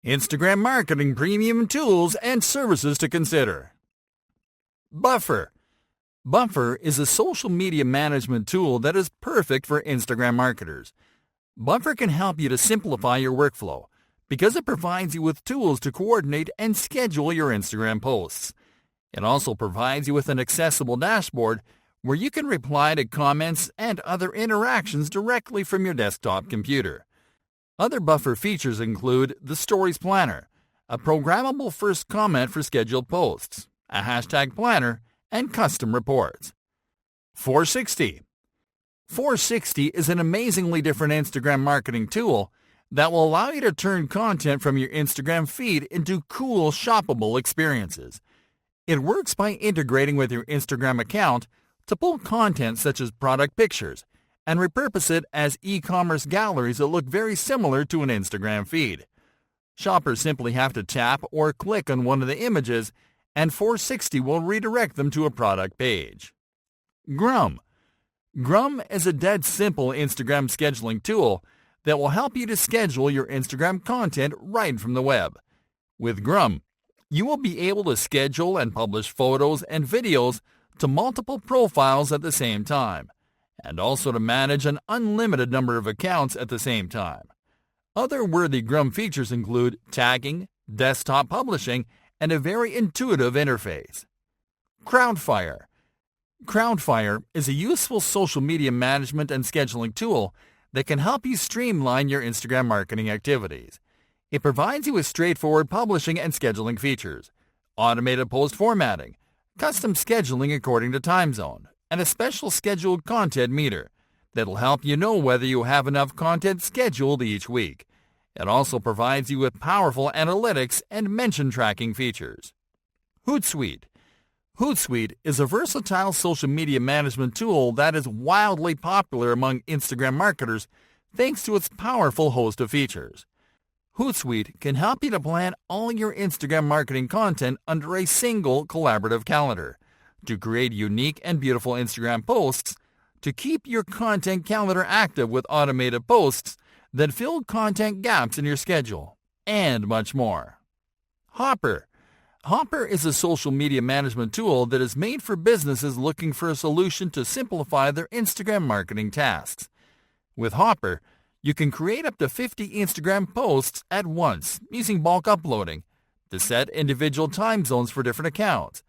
Instagram marketing premium tools and services to consider. Buffer. Buffer is a social media management tool that is perfect for Instagram marketers. Buffer can help you to simplify your workflow because it provides you with tools to coordinate and schedule your Instagram posts. It also provides you with an accessible dashboard where you can reply to comments and other interactions directly from your desktop computer. Other Buffer features include the Stories Planner, a programmable first comment for scheduled posts, a hashtag planner, and custom reports. 460. 460 is an amazingly different Instagram marketing tool that will allow you to turn content from your Instagram feed into cool, shoppable experiences. It works by integrating with your Instagram account to pull content such as product pictures and repurpose it as e-commerce galleries that look very similar to an Instagram feed. Shoppers simply have to tap or click on one of the images, and 460 will redirect them to a product page. Grum. Grum is a dead simple Instagram scheduling tool that will help you to schedule your Instagram content right from the web. With Grum, you will be able to schedule and publish photos and videos to multiple profiles at the same time, and also to manage an unlimited number of accounts at the same time. Other worthy Grum features include tagging, desktop publishing, and a very intuitive interface. Crowdfire. Crowdfire is a useful social media management and scheduling tool that can help you streamline your Instagram marketing activities. It provides you with straightforward publishing and scheduling features, automated post formatting, custom scheduling according to time zone, and a special scheduled content meter that'll help you know whether you have enough content scheduled each week. It also provides you with powerful analytics and mention tracking features. Hootsuite. Hootsuite is a versatile social media management tool that is wildly popular among Instagram marketers thanks to its powerful host of features. Hootsuite can help you to plan all your Instagram marketing content under a single collaborative calendar, to create unique and beautiful Instagram posts, to keep your content calendar active with automated posts that fill content gaps in your schedule, and much more. Hopper. Hopper is a social media management tool that is made for businesses looking for a solution to simplify their Instagram marketing tasks. With Hopper, you can create up to 50 Instagram posts at once using bulk uploading, to set individual time zones for different accounts,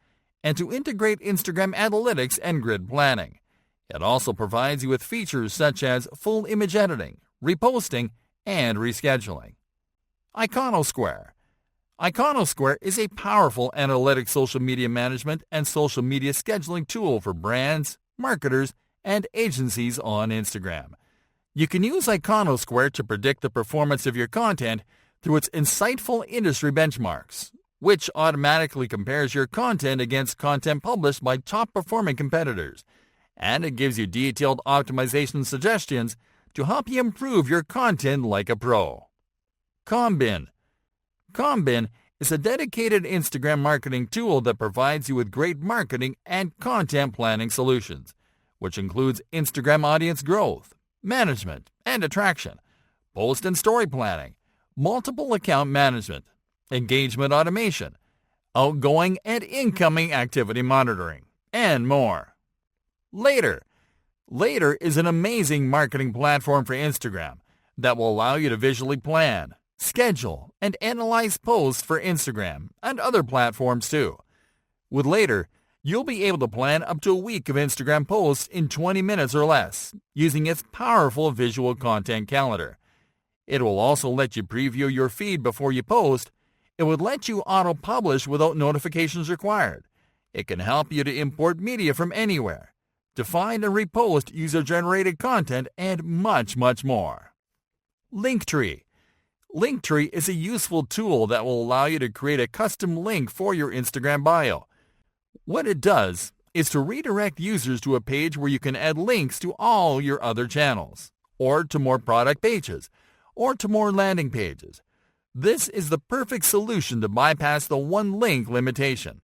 and to integrate Instagram analytics and grid planning. It also provides you with features such as full image editing, reposting, and rescheduling. Iconosquare. Iconosquare is a powerful analytic social media management and social media scheduling tool for brands, marketers, and agencies on Instagram. You can use Iconosquare to predict the performance of your content through its insightful industry benchmarks, which automatically compares your content against content published by top-performing competitors, and it gives you detailed optimization suggestions to help you improve your content like a pro. Combin. Combin is a dedicated Instagram marketing tool that provides you with great marketing and content planning solutions, which includes Instagram audience growth, management and attraction, post and story planning, multiple account management, engagement automation, outgoing and incoming activity monitoring, and more. Later. Later is an amazing marketing platform for Instagram that will allow you to visually plan, schedule, and analyze posts for Instagram and other platforms too. With Later, you'll be able to plan up to a week of Instagram posts in 20 minutes or less using its powerful visual content calendar. It will also let you preview your feed before you post. It would let you auto-publish without notifications required. It can help you to import media from anywhere, to find and repost user-generated content, and much, much more. Linktree. Linktree is a useful tool that will allow you to create a custom link for your Instagram bio. What it does is to redirect users to a page where you can add links to all your other channels, or to more product pages, or to more landing pages. This is the perfect solution to bypass the one link limitation.